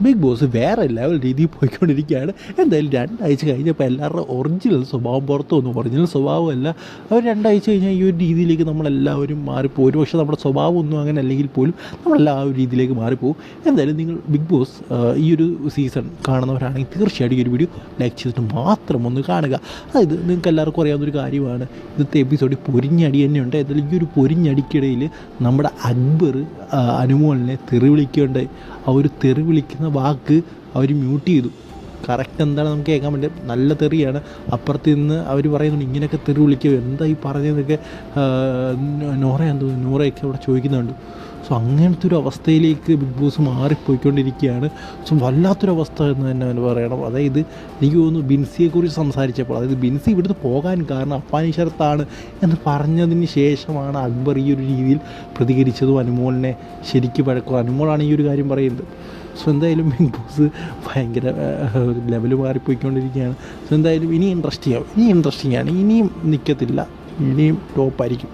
Big boss വേറെ level രീതിയിൽ പോയിക്കൊണ്ടിരിക്കുകയാണ്. എന്തായാലും 2 ആഴ്ച കഴിഞ്ഞപ്പോൾ എല്ലാവരുടെ ഒറിജിനൽ സ്വഭാവം പുറത്തു വന്നു. ഒറിജിനൽ സ്വഭാവമല്ല, അവർ 2 ആഴ്ച കഴിഞ്ഞാൽ ഈ ഒരു രീതിയിലേക്ക് നമ്മളെല്ലാവരും മാറിപ്പോകും. ഒരു പക്ഷേ നമ്മുടെ സ്വഭാവമൊന്നും അങ്ങനെ അല്ലെങ്കിൽ പോലും നമ്മളെല്ലാം ആ ഒരു രീതിയിലേക്ക് മാറിപ്പോകും. എന്തായാലും നിങ്ങൾ ബിഗ് ബോസ് ഈ ഒരു സീസൺ കാണുന്നവരാണെങ്കിൽ തീർച്ചയായിട്ടും ഈ ഒരു വീഡിയോ ലൈക്ക് ചെയ്തിട്ട് മാത്രം ഒന്ന് കാണുക. അതായത് നിങ്ങൾക്ക് എല്ലാവർക്കും അറിയാവുന്നൊരു കാര്യമാണ്, ഇന്നത്തെ എപ്പിസോഡിൽ പൊരിഞ്ഞടി തന്നെയുണ്ട്. എന്തായാലും ഈ ഒരു പൊരിഞ്ഞടിക്കിടയിൽ നമ്മുടെ അക്ബർ അനുമോളിനെ തെറി വിളിക്കേണ്ട ആ ഒരു തെറി വിളിക്കുന്ന വാക്ക് അവർ മ്യൂട്ട് ചെയ്തു. കറക്റ്റ് എന്താണ് നമുക്ക് കേൾക്കാൻ വേണ്ടി, നല്ല തെറിയാണ്. അപ്പുറത്ത് നിന്ന് അവർ പറയുന്നുണ്ട് ഇങ്ങനെയൊക്കെ തെറി വിളിക്കുക, എന്താ ഈ പറഞ്ഞതെന്നൊക്കെ നോറയാന്ന് തോന്നുന്നു, നോറയൊക്കെ അവിടെ ചോദിക്കുന്നുണ്ട്. സോ അങ്ങനത്തെ ഒരു അവസ്ഥയിലേക്ക് ബിഗ് ബോസ് മാറിപ്പോയിക്കൊണ്ടിരിക്കുകയാണ്. സോ വല്ലാത്തൊരവസ്ഥ എന്ന് തന്നെ പറയണം. അതായത് എനിക്ക് തോന്നുന്നു ബിൻസിയെക്കുറിച്ച് സംസാരിച്ചപ്പോൾ, അതായത് ബിൻസി ഇവിടുന്ന് പോകാൻ കാരണം അപ്പാനി ശരത്താണ് എന്ന് പറഞ്ഞതിന് ശേഷമാണ് അക്ബർ ഈ ഒരു രീതിയിൽ പ്രതികരിച്ചതും അനുമോളിനെ ശരിക്കും വഴക്കും. അനുമോളാണ് ഈ ഒരു കാര്യം പറയുന്നത്. സോ എന്തായാലും ബിഗ് ബോസ് ഭയങ്കര ലെവൽ മാറിപ്പോയിക്കൊണ്ടിരിക്കുകയാണ്. സോ എന്തായാലും ഇനി ഇൻട്രസ്റ്റിംഗ് ആണ്, ഇനിയും നിൽക്കത്തില്ല, ഇനിയും ടോപ്പായിരിക്കും.